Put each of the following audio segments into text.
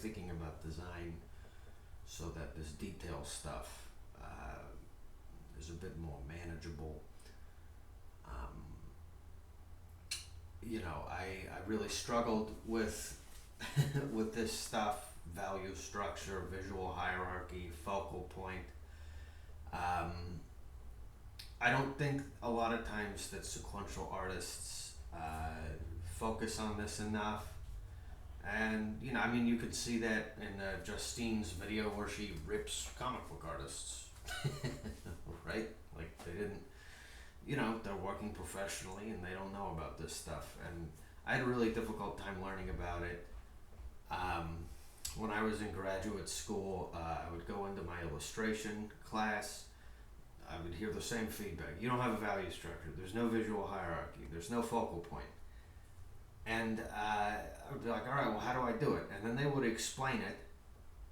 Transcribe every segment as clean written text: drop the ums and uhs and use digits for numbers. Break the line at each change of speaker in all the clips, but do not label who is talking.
thinking about design so that this detail stuff is a bit more manageable. I really struggled with with this stuff: value structure, visual hierarchy, focal point. I don't think a lot of times that sequential artists focus on this enough. And, you could see that in Justine's video where she rips comic book artists, right? Like, they didn't, they're working professionally and they don't know about this stuff. And I had a really difficult time learning about it. When I was in graduate school, I would go into my illustration class. I would hear the same feedback. You don't have a value structure. There's no visual hierarchy. There's no focal point. And I would be like, all right, well, how do I do it? And then they would explain it,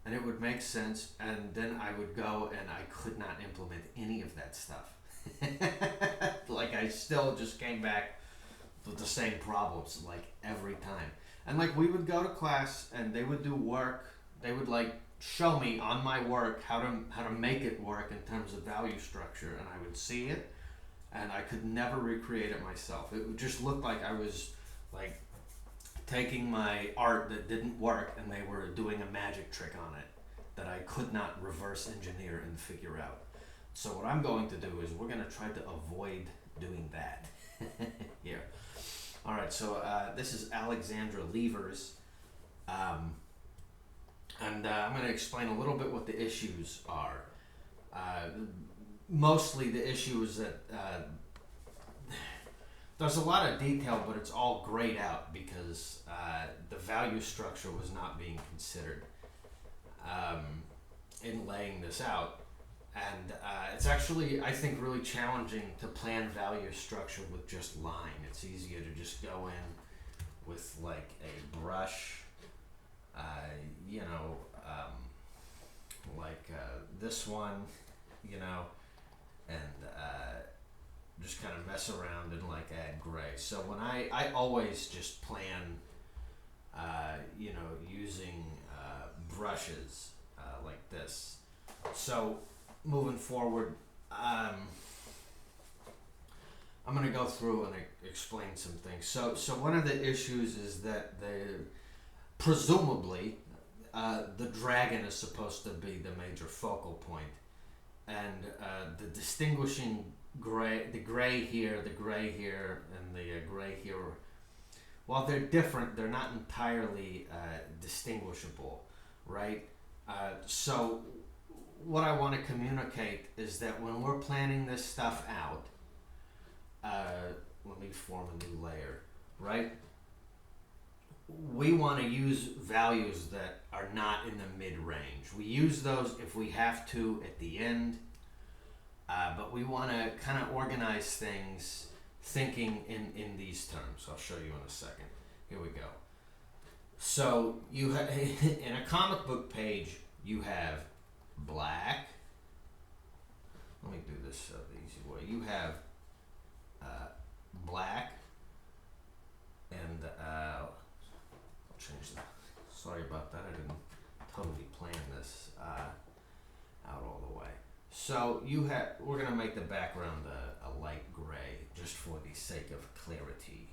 and it would make sense, and then I would go, and I could not implement any of that stuff. Like, I still just came back with the same problems, like, every time. And, like, we would go to class, and they would do work. They would, like, show me on my work how to make it work in terms of value structure, and I would see it, and I could never recreate it myself. It would just look like I was, like, taking my art that didn't work and they were doing a magic trick on it that I could not reverse engineer and figure out. So what I'm going to do is we're going to try to avoid doing that here. All right, so this is Alexandra Levers, and I'm going to explain a little bit what the issues are. Mostly the issue is that there's a lot of detail, but it's all grayed out because the value structure was not being considered in laying this out. And it's actually, I think, really challenging to plan value structure with just line. It's easier to just go in with like a brush, like this one, and just kind of mess around and like add gray. So when I always just plan, using brushes like this. So moving forward, I'm going to go through and explain some things. So one of the issues is that presumably the dragon is supposed to be the major focal point, and the distinguishing gray, the gray here, and the gray here, while they're different, they're not entirely distinguishable, right? So what I want to communicate is that when we're planning this stuff out, let me form a new layer, right? We want to use values that are not in the mid-range. We use those if we have to at the end, but we want to kind of organize things thinking in these terms. I'll show you in a second. Here we go. So you in a comic book page, you have black. Let me do this the easy way. You have black, and I'll change that. Sorry about that. I didn't totally plan this out all the way. So we're gonna make the background a light gray just for the sake of clarity.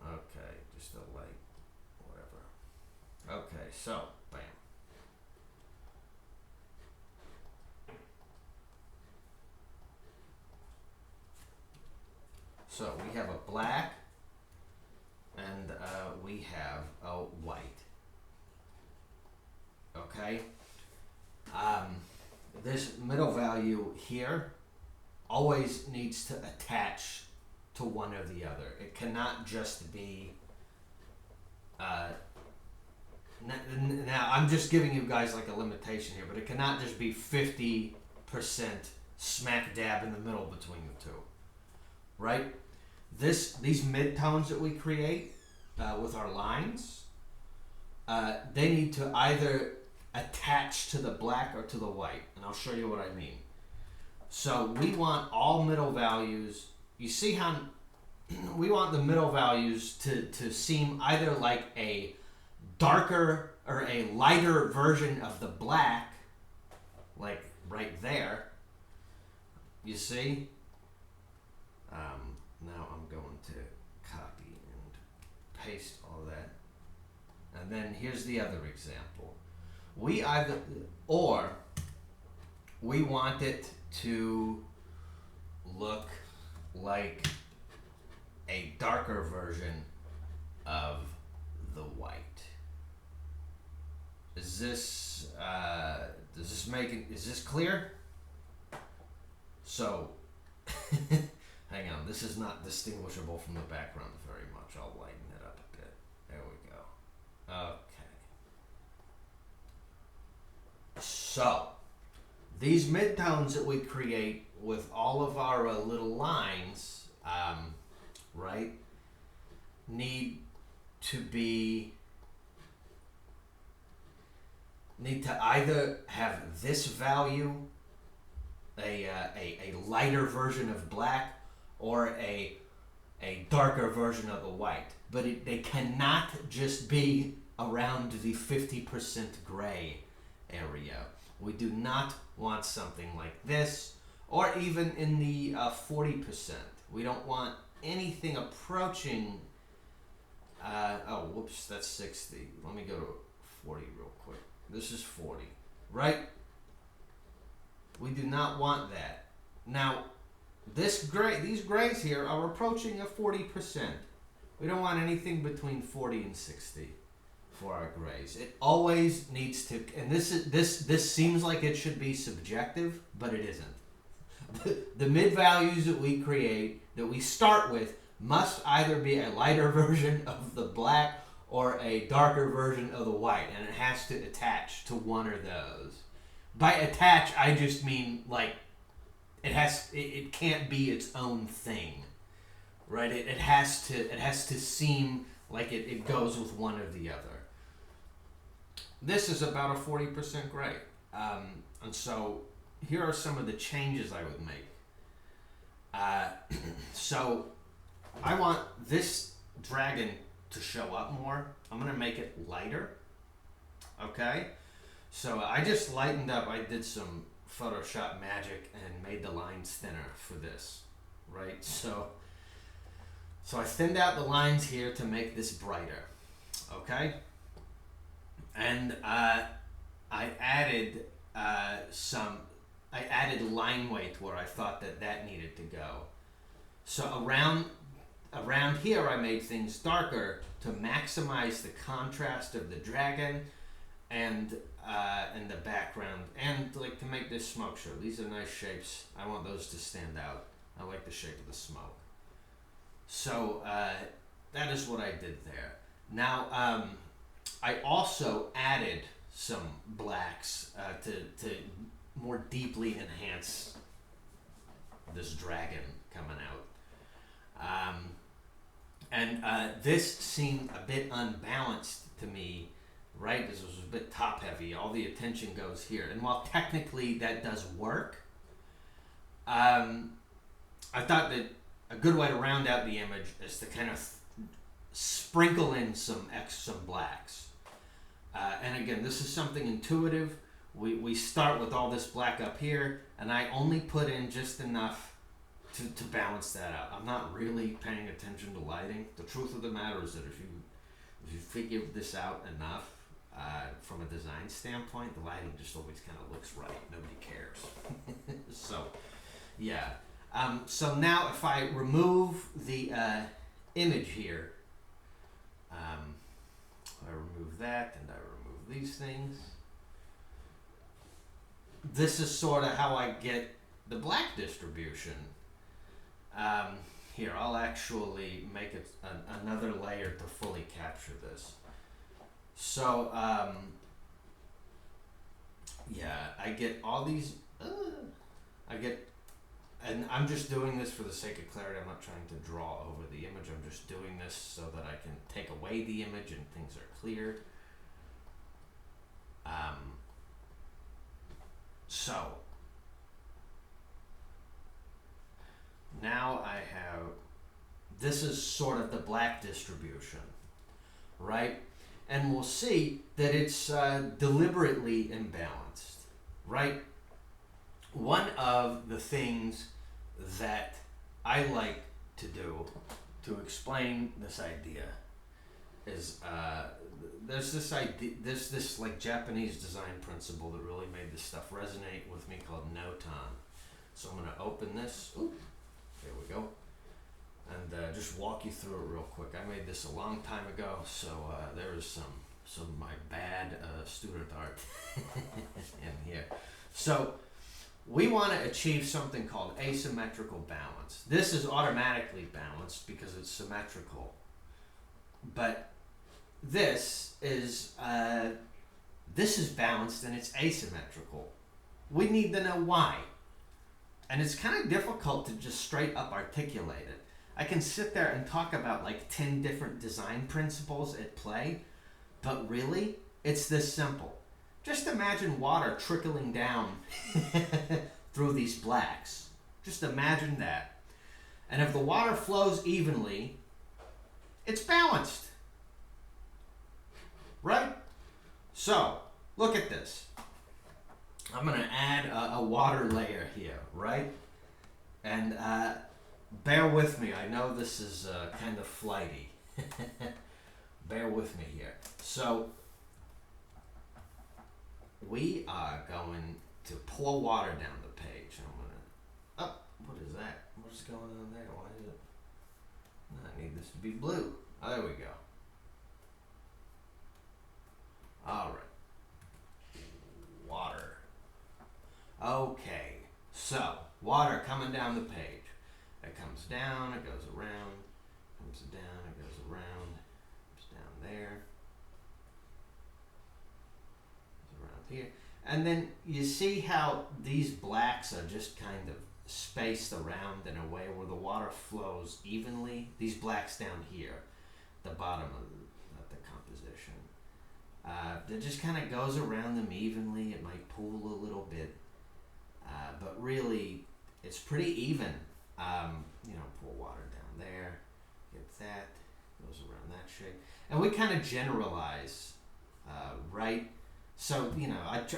Okay, just a light, whatever. Okay, so bam. So we have a black, and we have a white. Okay? This middle value here always needs to attach to one or the other. It cannot just be... now, I'm just giving you guys like a limitation here, but it cannot just be 50% smack dab in the middle between the two. Right? These midtones that we create with our lines, they need to either attach to the black or to the white, and I'll show you what I mean. So we want all middle values. You see how we want the middle values to seem either like a darker or a lighter version of the black, like right there. You see? Now I'm going to copy and paste all that. And then here's the other example. We want it to look like a darker version of the white. Is this is this clear? So hang on, this is not distinguishable from the background very much. I'll lighten it up a bit. There we go. Okay. So these midtones that we create with all of our little lines, right, need to either have this value, a lighter version of black, or a darker version of the white. But they cannot just be around the 50% gray area. We do not want something like this, or even in the 40%. We don't want anything approaching, oh, whoops, that's 60. Let me go to 40 real quick. This is 40, right? We do not want that. Now, these grays here are approaching a 40%. We don't want anything between 40 and 60 for our grays. It always needs to, and this seems like it should be subjective, but it isn't. The mid values that we create, that we start with, must either be a lighter version of the black or a darker version of the white, and it has to attach to one of those. By attach, I just mean like it can't be its own thing, right? It has to seem like it goes with one or the other. This is about a 40% gray, and so here are some of the changes I would make. So I want this dragon to show up more. I'm going to make it lighter. Okay? So I just lightened up. I did some Photoshop magic and made the lines thinner for this. Right? So I thinned out the lines here to make this brighter. Okay? And I added line weight where I thought that needed to go. So around here I made things darker to maximize the contrast of the dragon and the background, and like to make this smoke show. These are nice shapes. I want those to stand out. I like the shape of the smoke. So that is what I did there. Now I also added some blacks to more deeply enhance this dragon coming out. And this seemed a bit unbalanced to me, right? This was a bit top heavy. All the attention goes here. And while technically that does work, I thought that a good way to round out the image is to kind of sprinkle in some blacks. And again, this is something intuitive. We start with all this black up here, and I only put in just enough to balance that out. I'm not really paying attention to lighting. The truth of the matter is that if you figure this out enough from a design standpoint, the lighting just always kind of looks right. Nobody cares. So, yeah. So now if I remove the image here, I remove that and I remove these things. This is sort of how I get the black distribution. Here, I'll actually make it another layer to fully capture this. So, yeah, I get all these, and I'm just doing this for the sake of clarity. I'm not trying to draw over the image. I'm just doing this so that I can take away the image and things are clear. So, now I have, this is sort of the black distribution, right? and we'll see that it's deliberately imbalanced, right? One of the things that I like to do to explain this idea is there's this like Japanese design principle that really made this stuff resonate with me called Notan. So I'm going to open this. Ooh, there we go. And just walk you through it real quick. I made this a long time ago, so there is some of my bad student art in here. So we want to achieve something called asymmetrical balance. This is automatically balanced because it's symmetrical. But this is balanced and it's asymmetrical. We need to know why. And it's kind of difficult to just straight up articulate it. I can sit there and talk about like 10 different design principles at play, but really, it's this simple. Just imagine water trickling down through these blacks. Just imagine that. And if the water flows evenly, it's balanced. Right? So, look at this. I'm going to add a water layer here, right? And bear with me. I know this is kind of flighty. Bear with me here. So, we are going to pour water down the page. I'm going to... Oh, what is that? What's going on there? Why is it... I need this to be blue. Oh, there we go. All right. Water. Okay. So, water coming down the page. It comes down, it goes around, comes down, it goes around, comes down there, goes around here. And then you see how these blacks are just kind of spaced around in a way where the water flows evenly. These blacks down here, the bottom of the composition. It just kind of goes around them evenly. It might pool a little bit, but really it's pretty even. Pour water down there, get that, goes around that shape. And we kind of generalize, right? So,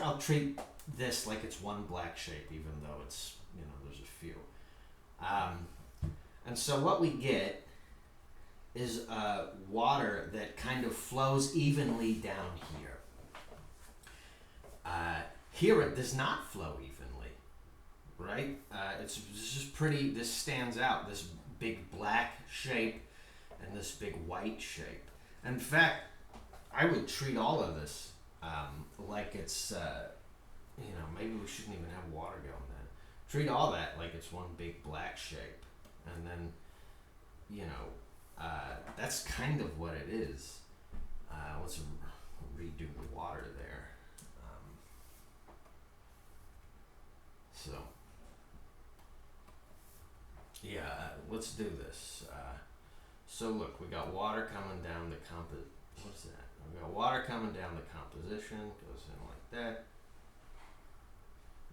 I'll treat this like it's one black shape, even though it's, there's a few. And so what we get is water that kind of flows evenly down here. Here it does not flow evenly. Right? It's just pretty, this stands out, this big black shape and this big white shape. In fact, I would treat all of this like it's, maybe we shouldn't even have water going then. Treat all that like it's one big black shape. And then, that's kind of what it is. Let's redo the water there. Let's do this. So look, we got water coming down the what's that? We got water coming down the composition, goes in like that.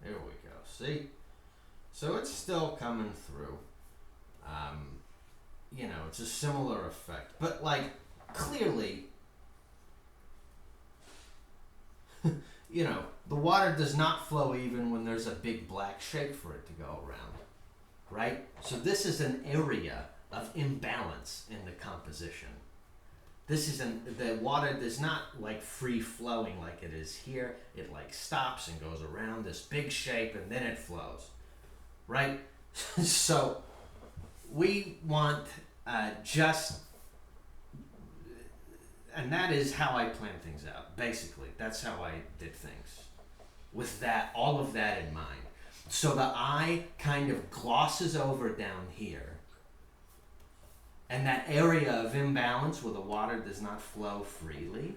There we go, see? So it's still coming through. It's a similar effect, but like clearly, the water does not flow even when there's a big black shape for it to go around, right? So this is an area of imbalance in the composition. The water is not like free flowing like it is here. It like stops and goes around this big shape and then it flows, right? So we want and that is how I plan things out. Basically, that's how I did things. With that, all of that in mind. So the eye kind of glosses over down here. And that area of imbalance where the water does not flow freely,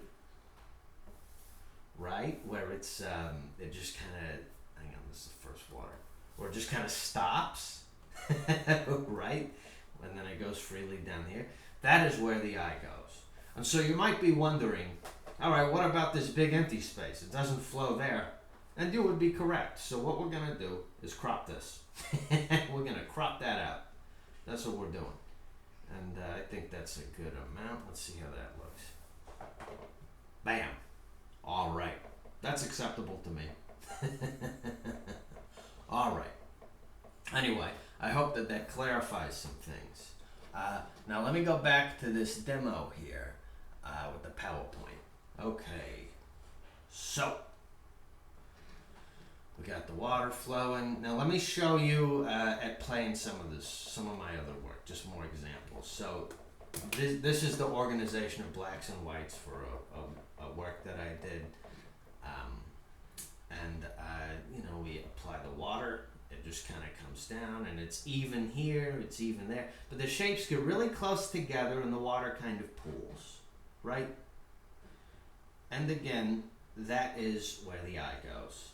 right? Where it's, it just kind of, hang on, this is the first water. Where it just kind of stops, right? And then it goes freely down here. That is where the eye goes. And so you might be wondering, all right, what about this big empty space? It doesn't flow there. And you would be correct. So what we're going to do is crop this. We're going to crop that out. That's what we're doing. And I think that's a good amount. Let's see how that looks. Bam. All right. That's acceptable to me. All right. Anyway, I hope that clarifies some things. Now let me go back to this demo here with the PowerPoint. Okay. So, we got the water flowing. Now let me show you at playing some of my other work, just more examples. So this is the organization of blacks and whites for a work that I did. We apply the water. It just kind of comes down, and it's even here, it's even there. But the shapes get really close together, and the water kind of pools, right? And again, that is where the eye goes.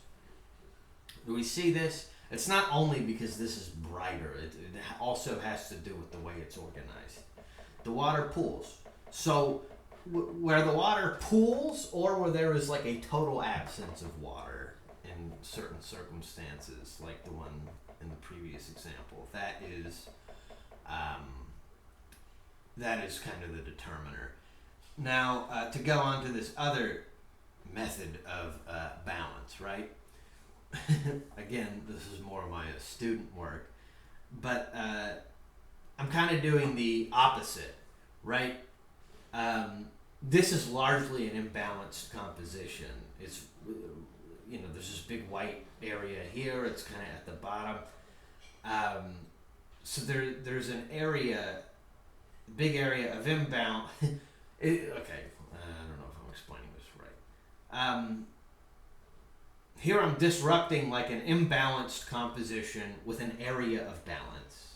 Do we see this? It's not only because this is brighter, it also has to do with the way it's organized. The water pools. So where the water pools, or where there is like a total absence of water in certain circumstances, like the one in the previous example, that is kind of the determiner. Now, to go on to this other method of balance, right? Again, this is more of my student work, but I'm kind of doing the opposite, right? This is largely an imbalanced composition. It's, there's this big white area here. It's kind of at the bottom. So there's an area, big area of imbalance. Okay, I don't know if I'm explaining this right. Here I'm disrupting like an imbalanced composition with an area of balance.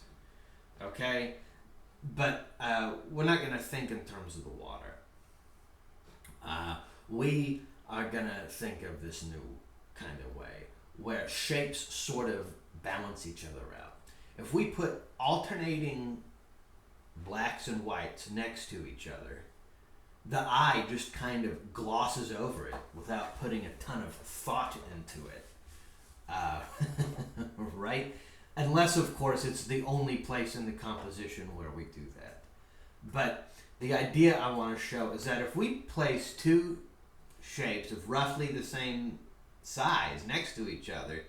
Okay? But we're not going to think in terms of the water. We are going to think of this new kind of way where shapes sort of balance each other out. If we put alternating blacks and whites next to each other, the eye just kind of glosses over it without putting a ton of thought into it. Right? Unless, of course, it's the only place in the composition where we do that. But the idea I want to show is that if we place two shapes of roughly the same size next to each other,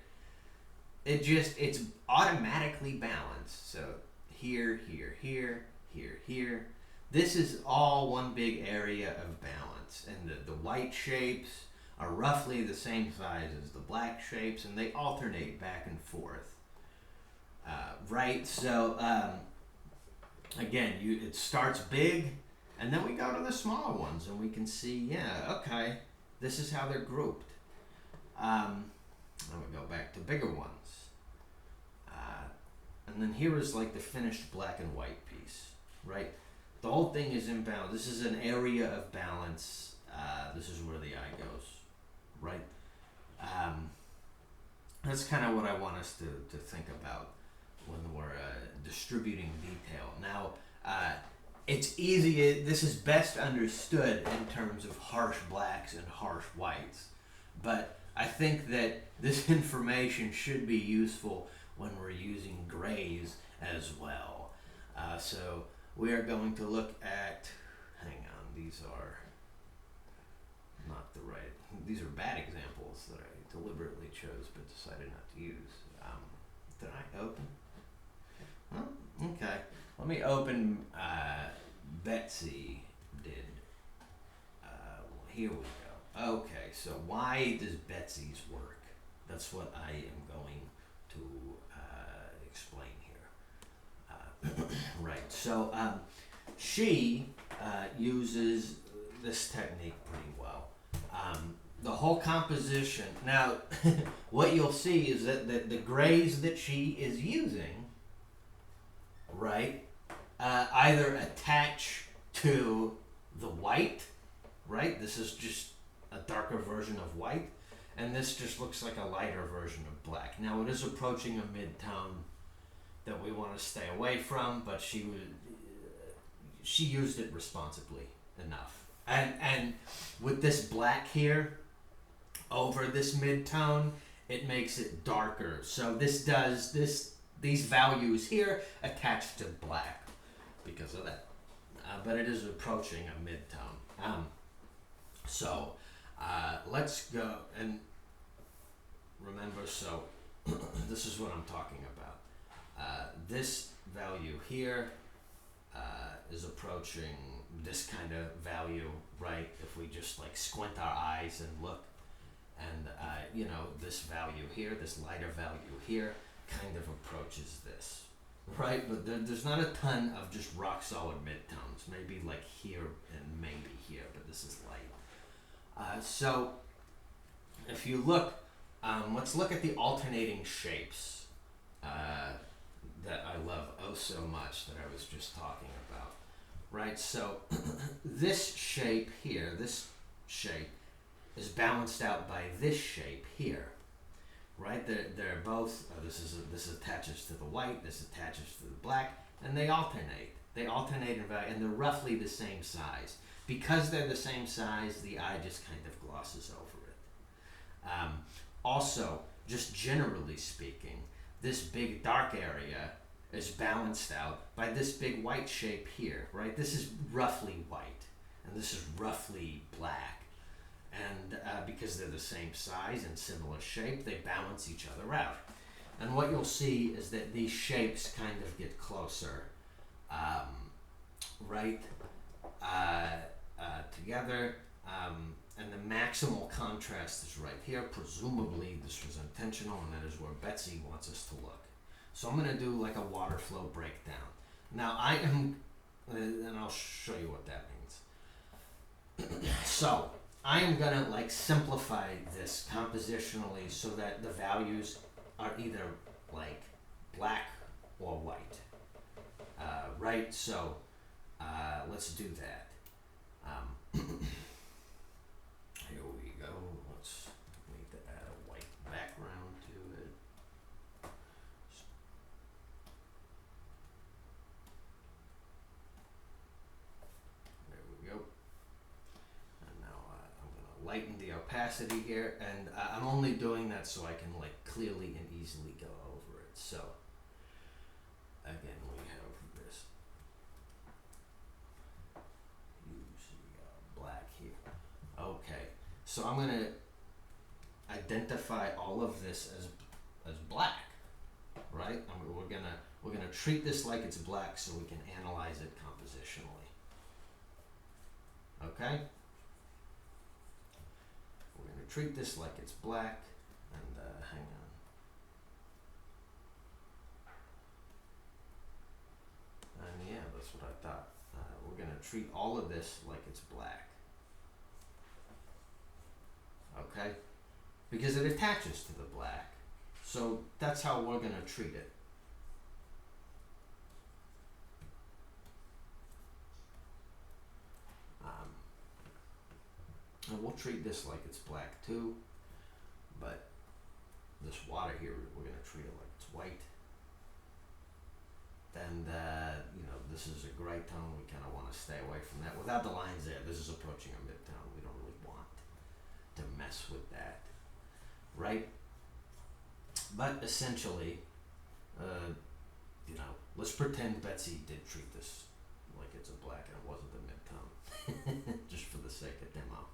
it's automatically balanced. So here, here, here, here, here. This is all one big area of balance. And the white shapes are roughly the same size as the black shapes, and they alternate back and forth. Right? So, again, it starts big, and then we go to the smaller ones, and we can see, okay, this is how they're grouped. Then we go back to bigger ones. And then here is like the finished black and white piece, right? The whole thing is in balance. This is an area of balance. This is where the eye goes, right? That's kind of what I want us to think about when we're distributing detail. Now, it's easy. This is best understood in terms of harsh blacks and harsh whites. But I think that this information should be useful when we're using grays as well. So we are going to look at, hang on, these are not the right, these are bad examples that I deliberately chose but decided not to use. Did I open? Well, okay. Let me open, Betsy did. Here we go. Okay, so why does Betsy's work? That's what I am going to explain here. Right, so she uses this technique pretty well. The whole composition, now what you'll see is that the grays that she is using, right, either attach to the white, right, this is just a darker version of white, and this just looks like a lighter version of black. Now it is approaching a mid-tone that we want to stay away from, but she used it responsibly enough. And with this black here over this mid-tone, it makes it darker. So these values here attach to black because of that. But it is approaching a mid-tone. So let's go and remember, so this is what I'm talking about. This value here is approaching this kind of value, right? If we just like squint our eyes and look, and you know, this value here, this lighter value here, kind of approaches this, right? But there's not a ton of just rock solid midtones. Maybe like here and maybe here, but this is light. So if you look, let's look at the alternating shapes that I love oh so much that I was just talking about, right? So this shape here, this shape is balanced out by this shape here, right? They're both, this attaches to the white, this attaches to the black, and they alternate. They alternate in value, and they're roughly the same size. Because they're the same size, the eye just kind of glosses over it. Also, just generally speaking, this big dark area is balanced out by this big white shape here, right? This is roughly white, and this is roughly black. And because they're the same size and similar shape, they balance each other out. And what you'll see is that these shapes kind of get closer, right, together. And the maximal contrast is right here. Presumably this was intentional, and that is where Betsy wants us to look. So I'm going to do like a water flow breakdown. Now I am, and I'll show you what that means. So I am going to like simplify this compositionally so that the values are either like black or white. Right? So let's do that. Here we go. Let's need to add a white background to it. There we go. And now I'm going to lighten the opacity here, and I'm only doing that so I can like clearly and easily go over it. So again, we have this. Use the black here. Okay. So I'm going to identify all of this as black, right? We're gonna treat this like it's black so we can analyze it compositionally. Okay? We're gonna treat this like it's black, and hang on. And yeah, that's what I thought. We're gonna treat all of this like it's black. Okay? Because it attaches to the black. So that's how we're going to treat it. And we'll treat this like it's black too. But this water here, we're going to treat it like it's white. And, you know, this is a gray tone. We kind of want to stay away from that. Without the lines there, this is approaching a midtone. We don't really want to mess with that, right? But essentially, you know, let's pretend Betsy did treat this like it's a black and it wasn't the midtone, just for the sake of demo.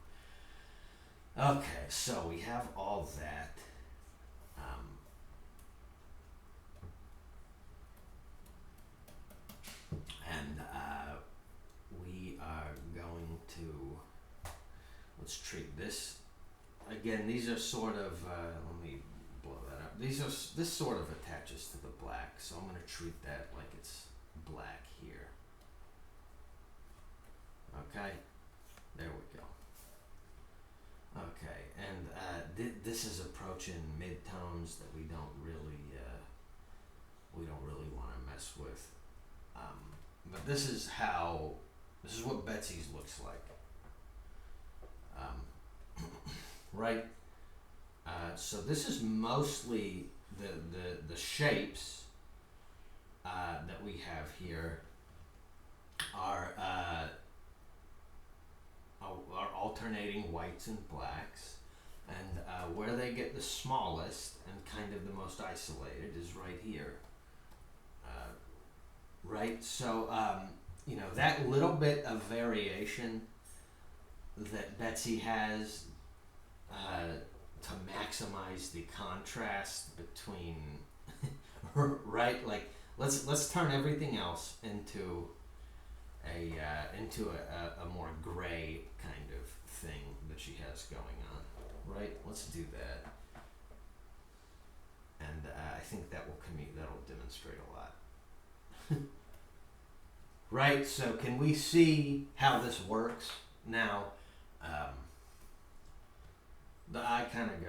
Okay, so we have all that. And we are going to, let's treat this. Again, these are sort of, let me blow that up. This sort of attaches to the black, so I'm going to treat that like it's black here. Okay, there we go. Okay, and this is approaching midtones that we don't really want to mess with. But this is what Betsy's looks like. Right? So this is mostly the shapes that we have here are alternating whites and blacks, and where they get the smallest and kind of the most isolated is right here. Right? So, you know, that little bit of variation that Betsy has to maximize the contrast between right, like let's turn everything else into a more gray kind of thing that she has going on, right? Let's do that, and I think that'll demonstrate a lot. Right, so can we see how this works now? The eye kind of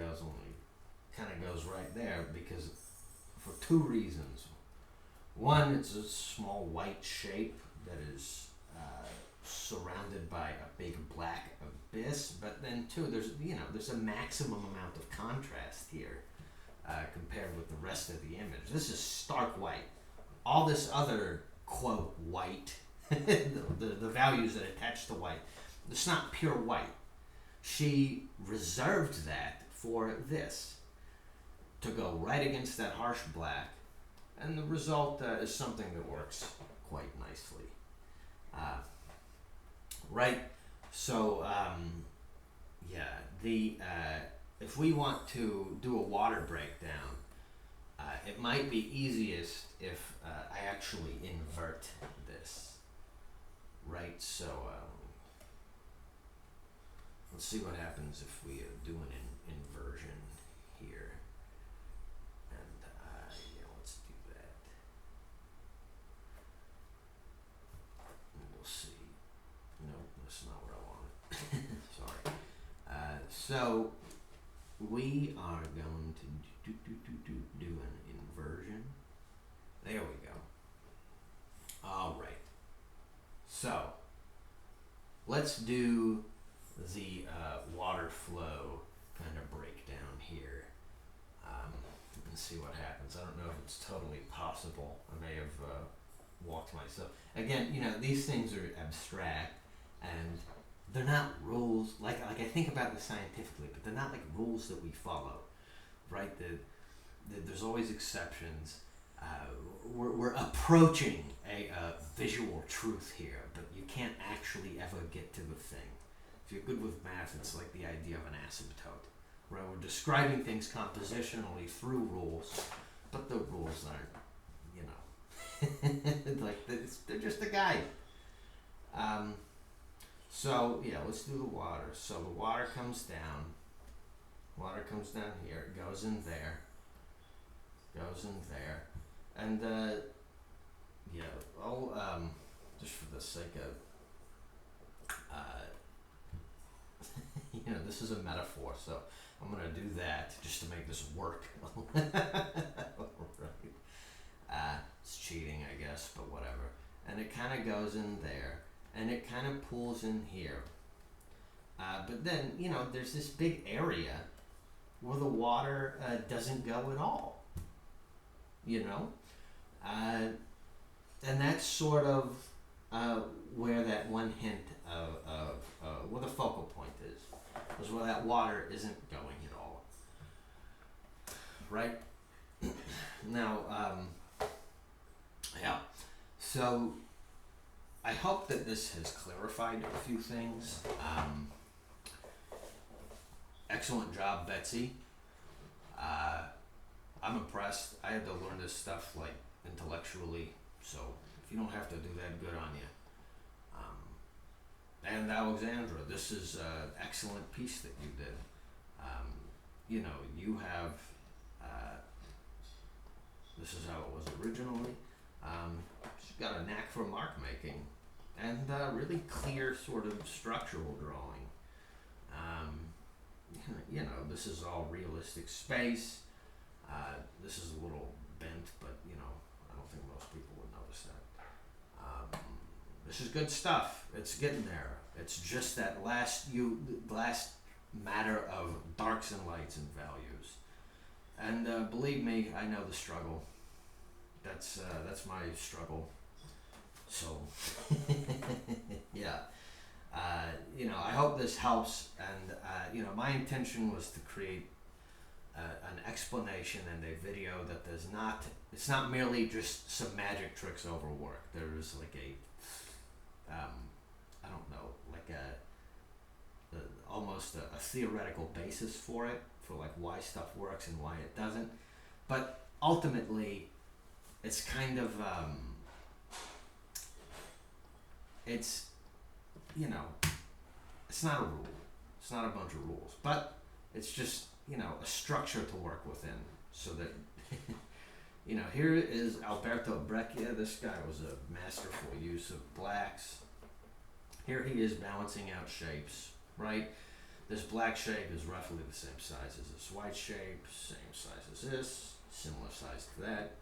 goes right there because for two reasons. One, it's a small white shape that is surrounded by a big black abyss, but then two, there's a maximum amount of contrast here compared with the rest of the image. This is stark white. All this other quote white, the values that attach to white, it's not pure white. She reserved that for this to go right against that harsh black, and the result is something that works quite nicely. Right, so if we want to do a water breakdown, it might be easiest if I actually invert this. Right, so let's see what happens if we do an inversion here. And let's do that. And we'll see. Nope, that's not what I wanted. Sorry. So we are going to do an inversion. There we go. All right. So let's do the water flow kind of breakdown here and see what happens. I don't know if it's totally possible. I may have walked myself. Again, these things are abstract and they're not rules. Like I think about this scientifically, but they're not like rules that we follow, right? There's always exceptions. We're approaching a visual truth here, but you can't actually ever get to the thing. If you're good with math, it's like the idea of an asymptote, right? We're describing things compositionally through rules, but the rules aren't, like they're just a guide. So yeah, let's do the water. So the water comes down. Water comes down here. It goes in there. Goes in there, and just for the sake of this is a metaphor, so I'm gonna do that just to make this work. Right. It's cheating, I guess, but whatever. And it kind of goes in there, and it kind of pulls in here. But then, there's this big area where the water doesn't go at all. And that's sort of where that one hint of where the focal point is where that water isn't going at all. Right? Now, yeah. So I hope that this has clarified a few things. Excellent job, Betsy. I'm impressed. I had to learn this stuff like intellectually, so if you don't have to do that, good on you. And Alexandra, this is an excellent piece that you did. You have, this is how it was originally. She's got a knack for mark making and really clear sort of structural drawing. This is all realistic space. This is a little bent, but I don't think most people would notice that. This is good stuff. It's getting there. It's just that last matter of darks and lights and values. And believe me, I know the struggle. That's my struggle. So yeah. I hope this helps, and my intention was to create an explanation and a video that it's not merely just some magic tricks over work. There's like a almost a theoretical basis for it, for like why stuff works and why it doesn't. But ultimately, it's kind of it's you know, it's not a rule. It's not a bunch of rules, but it's just, you know, a structure to work within, so that you know, here is Alberto Breccia. This guy was a masterful use of blacks. Here he is balancing out shapes, right? This black shape is roughly the same size as this white shape, same size as this, similar size to that.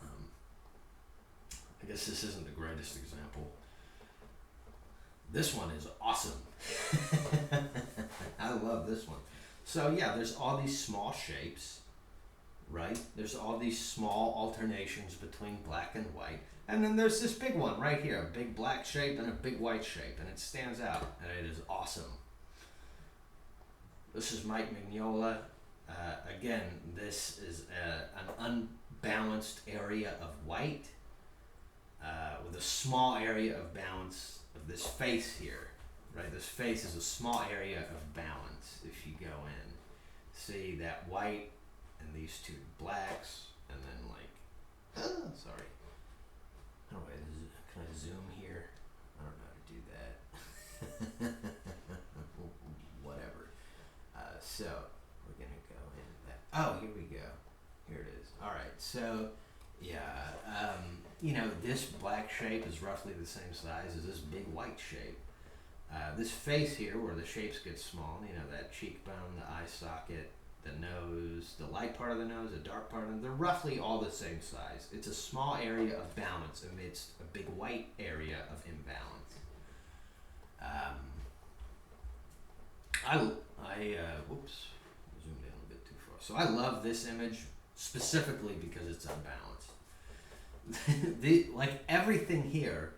I guess this isn't the greatest example. This one is awesome. I love this one. So yeah, there's all these small shapes, right? There's all these small alternations between black and white. And then there's this big one right here, a big black shape and a big white shape, and it stands out, and it is awesome. This is Mike Mignola. Again, this is an unbalanced area of white with a small area of balance of this face here, right? This face is a small area of balance. If you go in, see that white and these two blacks, and then like, sorry. How do can I zoom here? I don't know how to do that. Whatever. So we're gonna go in that. Oh, here we go. Here it is. All right. So yeah, you know, this black shape is roughly the same size as this big white shape. This face here, where the shapes get small, you know, that cheekbone, the eye socket, the nose, the light part of the nose, the dark part of the nose, they're roughly all the same size. It's a small area of balance amidst a big white area of imbalance. Whoops, zoomed in a bit too far. So I love this image specifically because it's unbalanced. Like everything here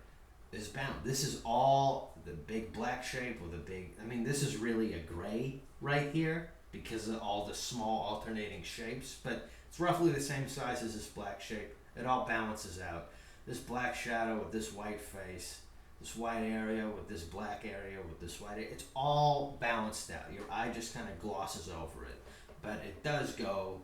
is balanced. This is all the big black shape with a big, I mean, this is really a gray right here, because of all the small alternating shapes, but it's roughly the same size as this black shape. It all balances out. This black shadow with this white face, this white area with this black area with this white area, it's all balanced out. Your eye just kind of glosses over it, but it does go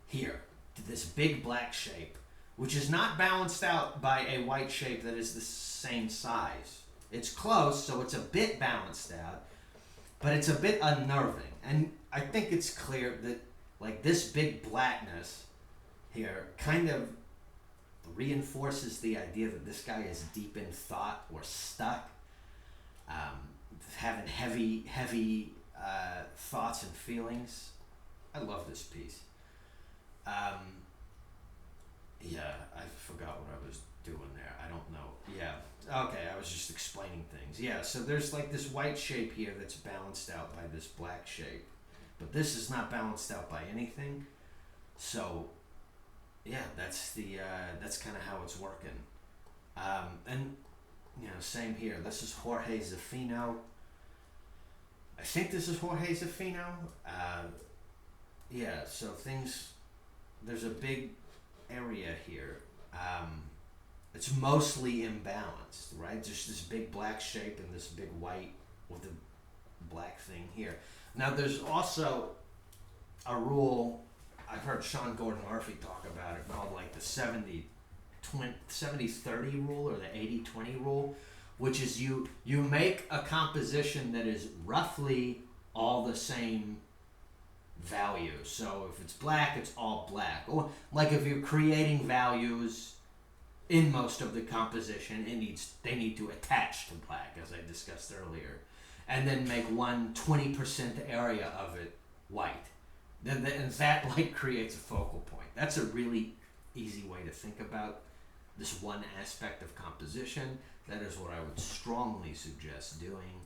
here to this big black shape, which is not balanced out by a white shape that is the same size. It's close, so it's a bit balanced out, but it's a bit unnerving. And I think it's clear that like this big blackness here kind of reinforces the idea that this guy is deep in thought or stuck, having heavy thoughts and feelings. I love this piece. Yeah, I forgot what I was doing there. I don't know. Yeah. Okay, I was just explaining things. Yeah, so there's like this white shape here that's balanced out by this black shape. But this is not balanced out by anything. So, yeah, that's kind of how it's working. And, you know, same here. This is Jorge Zafino. I think this is Jorge Zafino. Yeah, so there's a big area here. It's mostly imbalanced, right? Just this big black shape and this big white with the black thing here. Now there's also a rule, I've heard Sean Gordon Murphy talk about it, called like the 70-30 rule or the 80-20 rule, which is you make a composition that is roughly all the same values. So if it's black, it's all black. Or like if you're creating values in most of the composition, they need to attach to black, as I discussed earlier, and then make 20% area of it white. And that like creates a focal point. That's a really easy way to think about this one aspect of composition. That is what I would strongly suggest doing.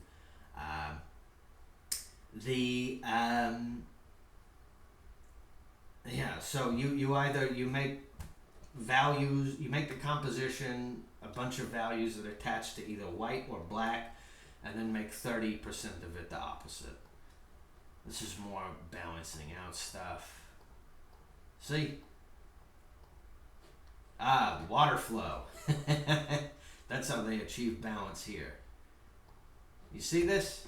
So you make values, you make the composition a bunch of values that are attached to either white or black, and then make 30% of it the opposite. This is more balancing out stuff. See? Water flow. That's how they achieve balance here. You see this?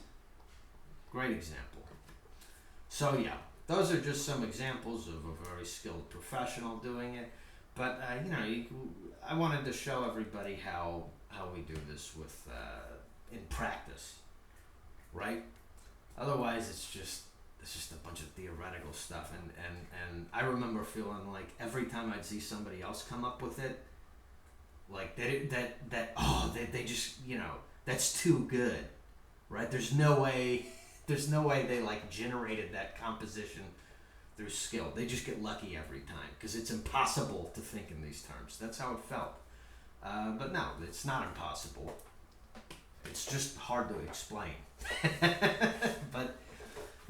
Great example. So yeah, those are just some examples of a very skilled professional doing it. But I wanted to show everybody how we do this with in practice, right? Otherwise, it's just a bunch of theoretical stuff. And I remember feeling like every time I'd see somebody else come up with it, like they just that's too good, right? There's no way they like generated that composition through skill. They just get lucky every time because it's impossible to think in these terms. That's how it felt. But no, it's not impossible. It's just hard to explain. But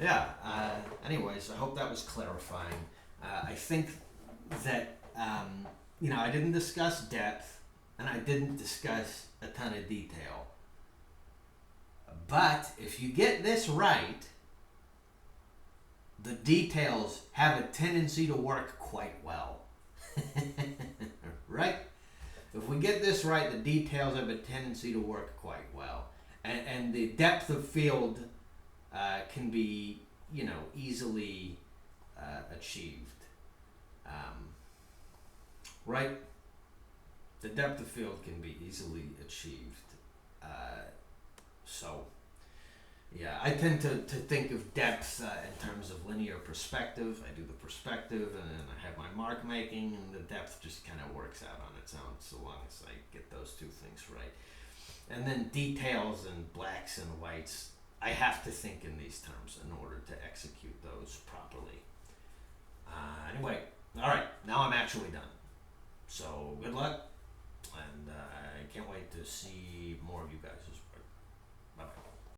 yeah. Anyways, I hope that was clarifying. I think that I didn't discuss depth and I didn't discuss a ton of detail. But if you get this right, the details have a tendency to work quite well. Right? If we get this right, the details have a tendency to work quite well. And the depth of field can be, easily achieved. Right? The depth of field can be easily achieved. So, yeah, I tend to think of depth in terms of linear perspective. I do the perspective and then I have my mark making, and the depth just kind of works out on its own so long as I get those two things right. And then details and blacks and whites, I have to think in these terms in order to execute those properly. Anyway, all right, now I'm actually done. So good luck, and I can't wait to see more of you guys as well.